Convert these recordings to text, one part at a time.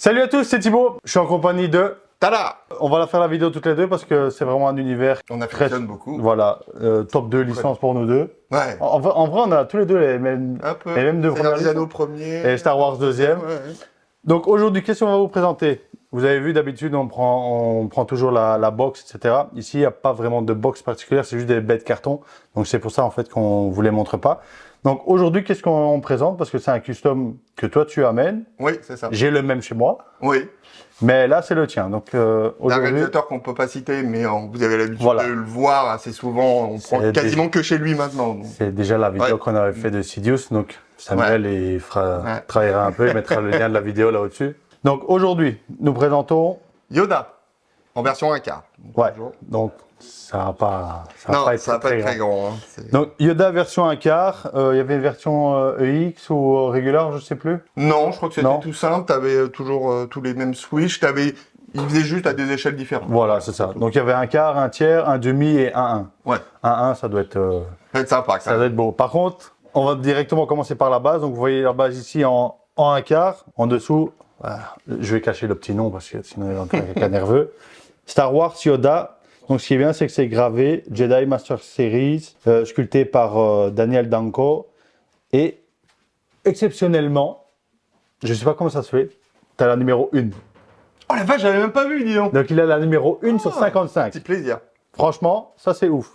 Salut à tous, c'est Thibaut. Je suis en compagnie de... Tada! On va la faire la vidéo toutes les deux parce que c'est vraiment un univers... On affectionne beaucoup. Voilà, top 2 licence pour nous deux. Ouais. En vrai, on a tous les deux les mêmes deux premières Seigneur des Anneaux licences. premier. Et Star Wars deuxième. Ouais. Donc aujourd'hui, qu'est-ce qu'on va vous présenter? Vous avez vu, d'habitude, on prend toujours la box, etc. Ici, il n'y a pas vraiment de box particulière, c'est juste des bêtes carton. Donc c'est pour ça, en fait, qu'on ne vous les montre pas. Donc aujourd'hui, qu'est-ce qu'on présente? Parce que c'est un custom que toi, tu amènes. Oui, c'est ça. J'ai le même chez moi. Oui. Mais là, c'est le tien. Donc Un aujourd'hui... réalisateur qu'on ne peut pas citer, mais vous avez l'habitude Voilà. de le voir assez souvent. On prend quasiment que chez lui maintenant. Donc. C'est déjà la vidéo qu'on avait fait de Sidious. Donc Samuel, il travaillera un peu, il mettra le lien de la vidéo là au-dessus. Donc aujourd'hui, nous présentons... Yoda, en version 1/4. Ouais, donc ça va pas être très grand. Hein. Donc Yoda version 1/4, il y avait une version EX ou régulière, je sais plus. Non, je crois que c'était tout simple. Tu avais toujours tous les mêmes switches. Il faisait juste à des échelles différentes. Voilà, c'est ça. Donc il y avait 1/4, 1/3, 1/2 et 1/1. Ouais. 1/1, ça doit être... Ça va être sympa. Ça doit être beau. Par contre, on va directement commencer par la base. Donc vous voyez la base ici en 1/4. En dessous, je vais cacher le petit nom parce que sinon il va entrer quelqu'un nerveux. Star Wars Yoda. Donc ce qui est bien, c'est que c'est gravé Jedi Master Series, sculpté par Daniel Danko. Et exceptionnellement, je sais pas comment ça se fait, tu as la numéro 1. Oh la vache, j'avais même pas vu, dis donc. Donc il a la numéro 1 sur 55. Petit plaisir. Franchement, ça c'est ouf.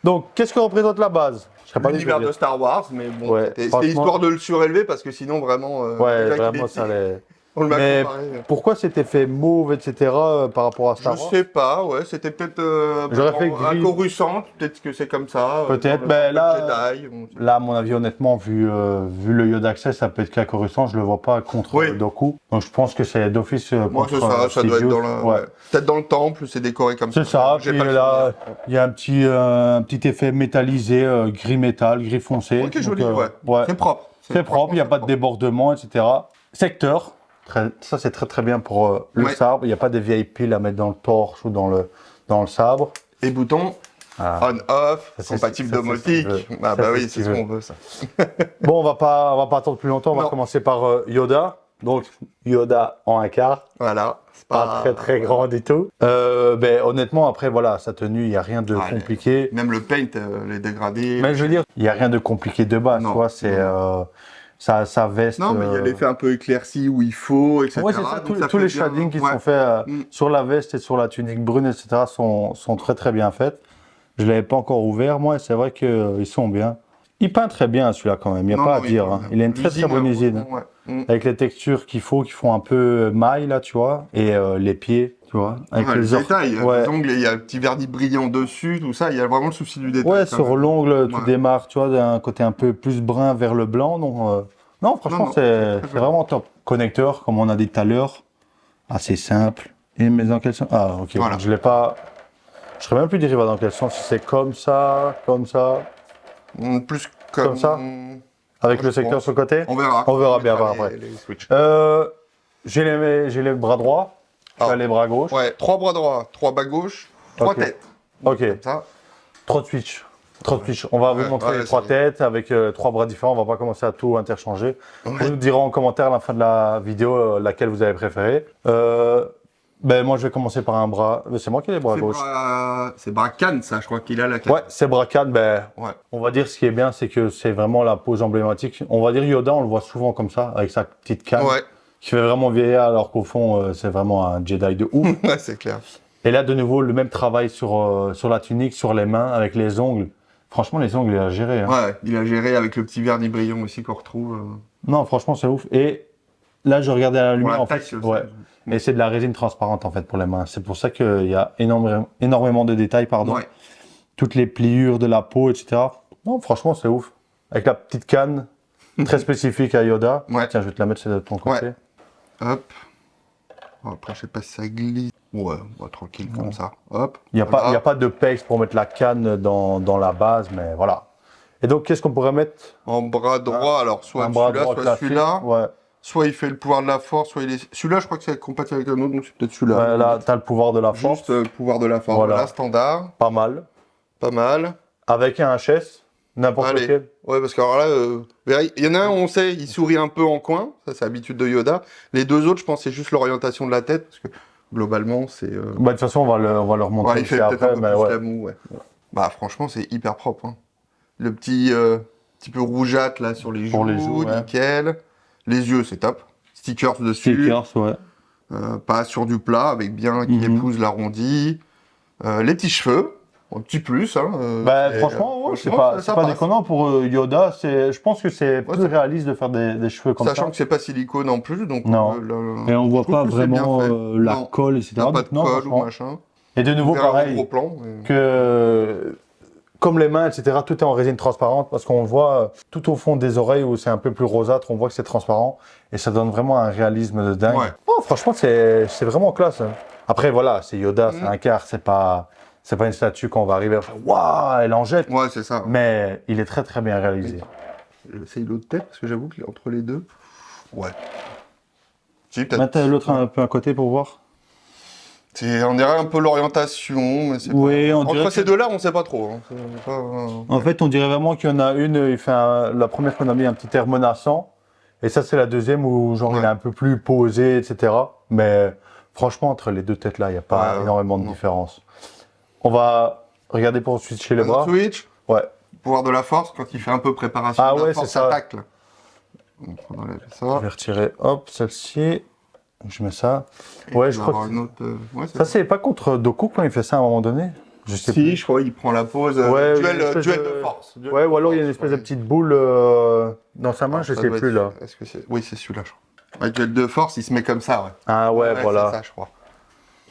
Donc qu'est-ce que représente la base? L'univers de Star Wars, mais bon, Ouais, c'était histoire de le surélever parce que sinon vraiment... ouais, vraiment ça allait... On le Mais comparé. pourquoi c'était fait mauve, etc. Par rapport à Star Wars? Je sais pas, ouais, c'était peut-être un Coruscant, peut-être que c'est comme ça. Peut-être, mais là, Jedi, là, à mon avis, honnêtement, vu le Yoda Access, ça peut être qu'un Coruscant, je le vois pas contre Dooku. Donc je pense que c'est d'office moi, contre ça doit être dans ouais. peut-être dans le temple, c'est décoré comme ça. C'est ça, puis là, il y a un petit effet métallisé, gris métal, gris foncé. Ok, joli, ouais. C'est propre. C'est propre, il n'y a pas de débordement, etc. Secteur. Ça, c'est très très bien pour le sabre. Il n'y a pas des vieilles piles à mettre dans le torche ou dans le sabre. Et boutons on-off, compatible domotique. Bah oui, c'est ce qu'on veut, ça. Bon, on va pas attendre plus longtemps. On va commencer par Yoda. Donc, Yoda en 1/4. Voilà. Pas très très grand du tout. Honnêtement, après, voilà, sa tenue, il n'y a rien de compliqué. Même le paint, les dégradés. Mais je veux dire, il n'y a rien de compliqué de base. C'est... Sa veste. Non, mais il y a l'effet un peu éclairci où il faut, etc. Oui, c'est ça. Tous les shadings qui sont faits sur la veste et sur la tunique brune, etc. sont très très bien faits. Je ne l'avais pas encore ouvert, moi, et c'est vrai qu'ils sont bien. Il peint très bien celui-là quand même, il n'y a pas à dire. Hein. Il a une très très bonne usine. Avec les textures qui font un peu maille, là, tu vois, et les pieds, tu vois. Avec les détails, les ongles, il y a un petit vernis brillant dessus, tout ça, il y a vraiment le souci du détail. Ouais, sur l'ongle, tu démarres, tu vois, d'un côté un peu plus brun vers le blanc. Donc, non, franchement, c'est vraiment top. Connecteur, comme on a dit tout à l'heure, assez simple. Et mais dans quel sens? Ah, ok, voilà. Je l'ai pas... Je ne saurais même plus dire dans quel sens, si c'est comme ça, plus comme ça, avec le secteur sur le côté. On verra. On verra bien après. J'ai les bras droits, les bras gauches. Ouais, 3 bras droits, 3 bras gauches, 3 têtes. Ok. Ça. 3 switches. On va vous montrer les 3 têtes avec 3 bras différents. On va pas commencer à tout interchanger. Vous nous direz en commentaire à la fin de la vidéo laquelle vous avez préféré. Moi, je vais commencer par un bras. C'est moi qui ai les bras gauches. C'est bras canne, ça, je crois qu'il a la canne. Ouais, c'est bras canne. On va dire ce qui est bien, c'est que c'est vraiment la pose emblématique. On va dire Yoda, on le voit souvent comme ça, avec sa petite canne. Qui fait vraiment vieillir, alors qu'au fond, c'est vraiment un Jedi de ouf. Ouais, c'est clair. Et là, de nouveau, le même travail sur la tunique, sur les mains, avec les ongles. Franchement, les ongles, il a géré. Hein. Ouais, il a géré avec le petit vernis brillant aussi qu'on retrouve. Non, franchement, c'est ouf. Et là, je regardais à la lumière, en fait. Et c'est de la résine transparente, en fait, pour les mains. C'est pour ça qu'il y a énormément de détails, pardon. Ouais. Toutes les pliures de la peau, etc. Non, franchement, c'est ouf. Avec la petite canne, très spécifique à Yoda. Tiens, je vais te la mettre de ton côté. Hop. Après, je sais pas si ça glisse. Ouais, tranquille, comme ça. Hop. Il n'y a pas de paste pour mettre la canne dans la base, mais voilà. Et donc, qu'est-ce qu'on pourrait mettre? En bras droit, alors soit celui-là, soit celui-là. Ouais. Soit il fait le pouvoir de la force, soit il est... Celui-là, je crois que c'est compatible avec un autre, donc c'est peut-être celui-là. Ouais, là, tu as le pouvoir de la force. Juste le pouvoir de la force, voilà, standard. Pas mal. Pas mal. Avec un HS. N'importe Allez. lequel. Ouais, parce que alors là, il y en a un, on sait, il sourit un peu en coin. Ça, c'est l'habitude de Yoda. Les deux autres, je pense, c'est juste l'orientation de la tête. Parce que globalement, c'est. Bah, de toute façon, on va leur montrer Ouais, il fait aussi peut-être après, un peu mais plus ouais. la moue, ouais. Bah, franchement, c'est hyper propre. Hein. Le petit peu rougeâtre là sur les Pour les joues, joues, ouais. nickel. Les yeux, c'est top. Stickers dessus. Stickers, ouais. Pas sur du plat, avec bien qui épouse l'arrondi. Les petits cheveux. Un petit plus, hein. Bah, Et, franchement, ouais, c'est franchement, pas, ça c'est pas passe. déconnant pour Yoda. Je pense que c'est plus c'est- réaliste de faire des cheveux comme Sachant ça. que c'est pas silicone en plus, donc Non. Et on je voit trouve pas que c'est bien vraiment fait. la Non, colle, etc. y a pas Donc de non, colle ou franchement. machin. Et de nouveau, On verra au pareil, gros plan. Mais... que comme les mains, etc., tout est en résine transparente parce qu'on voit tout au fond des oreilles où c'est un peu plus rosâtre, on voit que c'est transparent et ça donne vraiment un réalisme de dingue. Ouais. Oh, franchement, c'est vraiment classe. Hein. Après, voilà, c'est Yoda, c'est un quart, c'est pas une statue qu'on va arriver à faire waouh, elle en jette. Ouais, c'est ça. Mais il est très très bien réalisé. J'essaye l'autre tête parce que j'avoue que entre les deux. Ouais. Si, peut-être. Mettre l'autre un peu à côté pour voir. On dirait un peu l'orientation, mais c'est Oui, pas... on dirait Entre que- ces deux-là, on sait pas trop. Hein. C'est pas, En fait, on dirait vraiment qu'il y en a une, il fait la première qu'on a mis un petit air menaçant. Et ça, c'est la deuxième où genre il est un peu plus posé, etc. Mais franchement, entre les deux têtes-là, il n'y a pas énormément de différence. On va regarder pour switcher les bras. Switch, Ouais. pouvoir de la force, quand il fait un peu préparation Ah de la ouais, force, c'est ça. attaque. Là. Donc, on enlève Je ça. vais retirer, hop, celle-ci. Je mets ça. Et Ouais, tu je vas crois avoir que... une autre. Ouais, Ça, c'est pas contre Doku quand il fait ça à un moment donné? Je sais Si, plus. je crois qu'il prend la pause. Ouais, il y a une duel espèce de force. Ouais, ou alors il y a une espèce de petite boule dans sa main, Alors, je ça sais doit plus être- là. Est-ce que c'est... Oui, c'est celui-là, je crois. Avec duel de force, il se met comme ça, ouais. Ah ouais, voilà. C'est ça, je crois.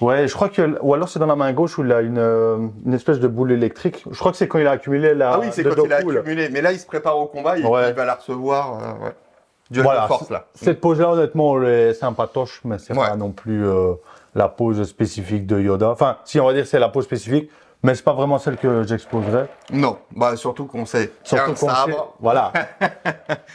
Ouais, je crois que. Ou alors c'est dans la main gauche où il a une espèce de boule électrique. Je crois que c'est quand il a accumulé la. Ah oui, c'est de quand il a Doku, là. accumulé. Mais là, il se prépare au combat et Ouais. il va la recevoir. Ouais. Duel Voilà, de force, là. cette pose-là, honnêtement, c'est sympatoche, mais c'est Ouais. pas non plus la pose spécifique de Yoda. Enfin, si on va dire que c'est la pose spécifique, mais c'est pas vraiment celle que j'exposerais. Non, bah surtout qu'on sait. Surtout qu'il y a un qu'on sait- sabre. Voilà.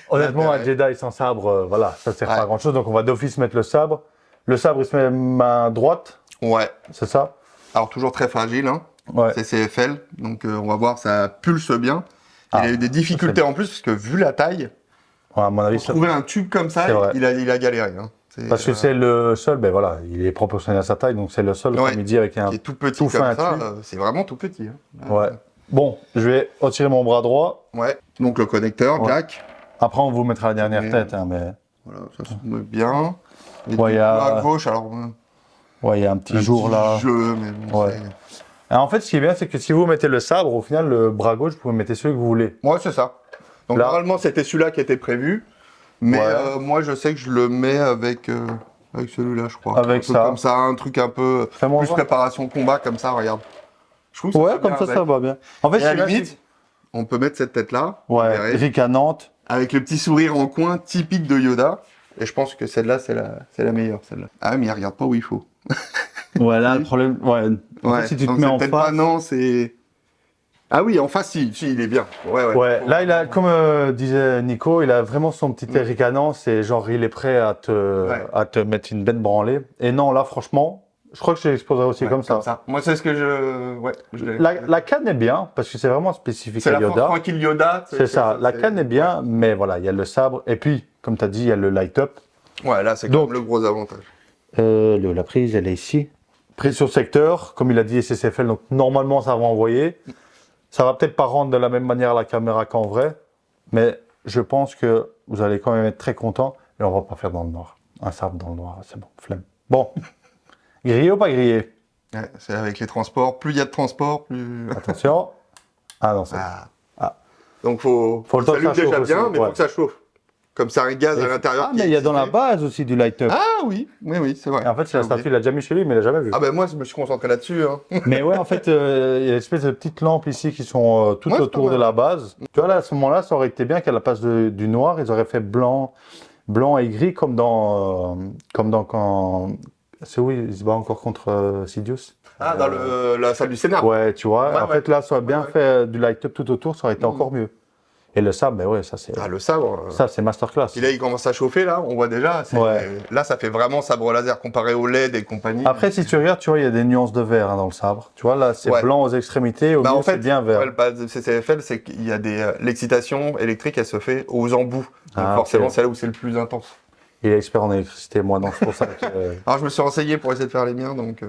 Honnêtement, un L'intérêt. Jedi sans sabre, voilà, ça sert pas à Ouais. grand chose. Donc on va d'office mettre le sabre. Le sabre, il se met main droite, Ouais. c'est ça? Alors, toujours très fragile, hein. Ouais. C'est CFL. Donc, on va voir, ça pulse bien. Ah, il a eu des difficultés c'est- en plus, parce que vu la taille, Ouais, à mon avis, pour ça... trouver un tube comme ça, C'est vrai. il a galéré. Hein. Parce que c'est le seul, ben voilà, il est proportionné à sa taille, donc c'est le seul Ouais. midi avec un. qui est tout petit tout comme fin ça. tube. C'est vraiment tout petit. Hein. Ouais. Bon, je vais retirer mon bras droit. Ouais. Donc, le connecteur, Ouais. jack. Après, on vous mettra la dernière Ouais. tête, hein, mais. Voilà, ça se met bien. Et Ouais, du il y a- coup, à gauche, alors... Ouais, il y a un petit jour petit là. jeu, mais bon, Ouais. Alors, en fait, ce qui est bien, c'est que si vous mettez le sabre, au final, le bras gauche, vous pouvez mettre celui que vous voulez. Ouais, c'est ça. Donc, Là- normalement, c'était celui-là qui était prévu. Mais Ouais. moi, je sais que je le mets avec celui-là, je crois. Avec Un peu ça. comme ça, un truc un peu Fais-moi plus voir. préparation combat, comme ça, regarde. Je trouve que Ouais, va comme bien ça, avec. ça va bien. En fait, Et à c'est la bien, limite, on peut mettre cette tête-là, vous ouais, verrez, ricanante. avec le petit sourire en coin typique de Yoda. Et je pense que celle-là, c'est la meilleure, celle-là. Ah, mais il regarde pas où il faut. Voilà, le problème. Ouais. En fait, si tu te donc mets c'est en peut-être face. pas, non, c'est... Ah oui, en face, si, il est bien. Ouais. Ouais, Faut- là, il a, comme disait Nico, il a vraiment son petit air ricanant. C'est genre, il est prêt à te mettre une bête branlée. Et non, là, franchement, je crois que je l'exposerai aussi Ouais, comme ça. Moi, c'est ce que je... Ouais, La canne est bien, parce que c'est vraiment spécifique c'est à la force Yoda. tranquille Yoda. C'est ça, la canne est bien, mais voilà, il y a le sabre. Et puis, comme tu as dit, il y a le light-up. Ouais, là, c'est Donc- quand même le gros avantage. La prise, elle est ici. Prise sur secteur, comme il a dit, SSFL, donc normalement, ça va envoyer. Ça va peut-être pas rendre de la même manière la caméra qu'en vrai, mais je pense que vous allez quand même être très content et on va pas faire dans le noir. Un sabre dans le noir, c'est bon, flemme. Bon, grillé ou pas grillé? Ouais, c'est avec les transports. Plus il y a de transports, plus... Attention. Ah non, c'est Ah. Donc, faut le temps que s'allume ça déjà chauffe bien, aussi, mais ouais. faut que ça chauffe. Comme ça, un gaz à l'intérieur. Ah, qui mais est il y a dans la excité. base aussi du light-up. Ah oui, c'est vrai. Et en fait, c'est la J'ai oublié. statue, il a déjà mis chez lui, mais il l'a jamais vu. Ah ben moi, je me suis concentré là-dessus. Hein. Mais ouais, en fait, il y a une espèce de petites lampes ici qui sont tout Ouais, c'est autour pas de mal. la base. Tu vois, là, à ce moment-là, ça aurait été bien qu'à la place du noir, ils auraient fait blanc et gris comme dans quand... C'est où il se bat encore contre Sidious. Ah, dans la salle du Sénat. Ouais, tu vois. Ouais, en ouais. fait, là, ça aurait bien Ouais, ouais. fait du light-up tout autour, ça aurait été encore mieux. Et le sabre, ben ouais, ça c'est Ah, le sabre. ça c'est masterclass. Et là, il commence à chauffer, là, on voit déjà. Ouais. Là, ça fait vraiment sabre laser comparé au LED et compagnie. Après, si tu regardes, tu vois, il y a des nuances de vert hein, dans le sabre. Tu vois, là, c'est Ouais. blanc aux extrémités, au Bah, milieu, en fait, c'est bien vert. ouais, le base de CCFL, c'est qu'il y a l'excitation électrique, elle se fait aux embouts. Donc Ah, forcément, ok. c'est là où c'est le plus intense. Il est expert en électricité, moi, donc c'est pour ça que... Alors, je me suis renseigné pour essayer de faire les miens, donc...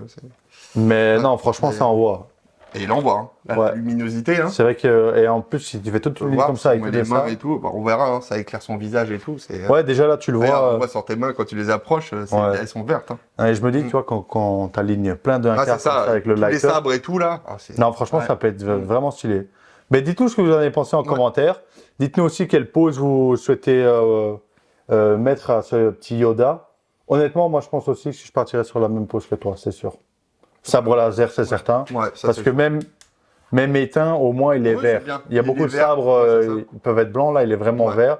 Mais Ouais. non, franchement, Mais- ça envoie. Et il envoie, hein. La Ouais. luminosité, hein. C'est vrai que... Et en plus, si tu fais toute Tu une peux ligne voir, comme si ça, on avec met tout les mains ça... et tout, bah, on verra, hein, ça éclaire son visage et tout. Ouais, déjà là, tu le Regarde, vois. on voit sur tes mains, quand tu les approches, Ouais. elles sont vertes. Hein. Et je me dis, tu vois, quand t'alignes plein de 1 Ah, quart c'est comme ça, ça avec le tous les lighter... sabres et tout, là. Ah, Non, franchement, Ouais. ça peut être vraiment stylé. Mais dites-nous ce que vous en avez pensé en commentaire. Dites-nous aussi quelle pose vous souhaitez mettre à ce petit Yoda. Honnêtement, moi, je pense aussi que je partirais sur la même pose que toi, c'est sûr. Sabre laser, c'est certain. Ouais, ça, Parce c'est que même éteint, au moins, il est Ouais, vert. c'est bien. Il y a Il beaucoup est de vert, sabres, ouais, c'est ça. ils peuvent être blancs. Là, il est vraiment Ouais. vert.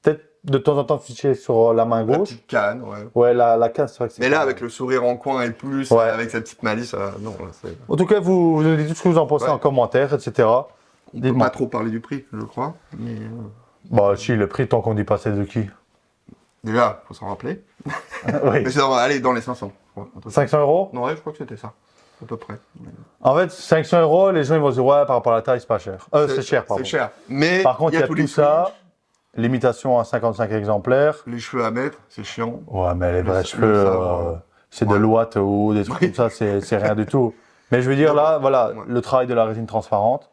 Peut-être de temps en temps ficher sur la main La gauche. petite canne, ouais. Ouais, la case, c'est vrai que c'est Mais là, pas- avec le sourire en coin et le plus, Ouais. avec sa petite malice, non, là, c'est... En tout cas, vous nous dites tout ce que vous en pensez Ouais. en commentaire, etc. On peut Dites-moi. pas trop parler du prix, je crois. Mais Bah, si, le prix, tant qu'on dit pas c'est de qui. déjà, faut s'en rappeler. Oui. Mais c'est allez, dans les 500. Ouais, un truc. 500 euros. Non, ouais, je crois que c'était ça, à peu près. En fait, 500 euros, les gens ils vont se dire, ouais, par rapport à la taille, c'est pas cher. C'est cher, pardon. C'est cher. Mais Par contre, il y a tous tout les ça, limitation à 55 exemplaires. les cheveux à mettre, c'est chiant. Ouais, mais les vrais Le cheveux, sabre, c'est de ouais. l'ouate ou des trucs comme ça, c'est rien du tout. Mais je veux dire, là, voilà, Ouais. le travail de la résine transparente,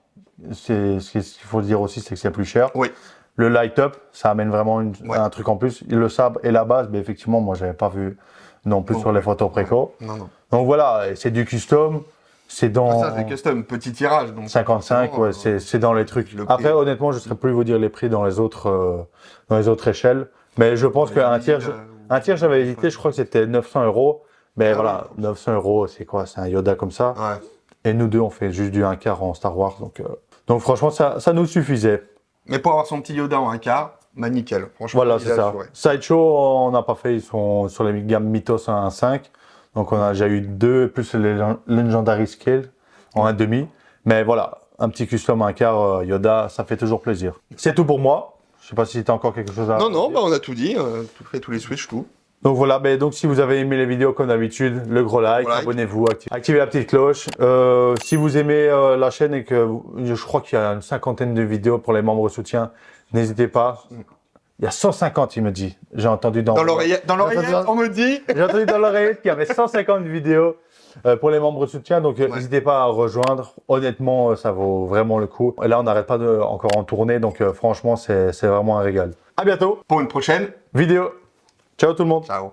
ce qu'il faut dire aussi, c'est que c'est plus cher. Oui. Le light-up, ça amène vraiment Ouais. un truc en plus. Le sabre et la base, mais effectivement, moi, j'avais pas vu non plus Non. sur les photos préco. Non, non. Donc voilà, c'est du custom, c'est dans... Ah, ça, c'est custom, petit tirage. Donc 55, forcément, ouais, c'est dans les trucs. le prix. Après, honnêtement, je ne saurais plus vous dire les prix dans les autres échelles. Mais je pense qu'un tiers, j'avais hésité, je crois que c'était 900 euros. Mais Ah voilà, ouais. 900 euros, c'est quoi? C'est un Yoda comme ça. Ouais. Et nous deux, on fait juste du 1 quart en Star Wars. Donc franchement, ça nous suffisait. Mais pour avoir son petit Yoda en 1 quart, bah nickel. Franchement, Voilà, il c'est a ça. assuré. Sideshow, on n'a pas fait, ils sont sur les gammes Mythos en 1.5. Donc on a déjà eu 2, plus les Legendary Scale en 1.5. Mais voilà, un petit custom 1 quart Yoda, ça fait toujours plaisir. C'est tout pour moi. Je sais pas si tu as encore quelque chose à Non, non, dire. bah on a tout dit, tout fait, tous les switches, tout. Donc voilà, donc si vous avez aimé les vidéos comme d'habitude, le gros like, Gros like. abonnez-vous, activez la petite cloche. Si vous aimez la chaîne et que je crois qu'il y a une 50aine de vidéos pour les membres soutien, n'hésitez pas. Il y a 150, il me dit. J'ai entendu Dans l'oreillette, entendu- on me dit. J'ai entendu dans l'oreillette qu'il y avait 150 vidéos pour les membres soutien. Donc n'hésitez pas à rejoindre. Honnêtement, ça vaut vraiment le coup. Et là, on n'arrête pas encore en tournée. Donc franchement, c'est vraiment un régal. À bientôt. Pour une prochaine. Vidéo. Ciao tout le monde. Ciao.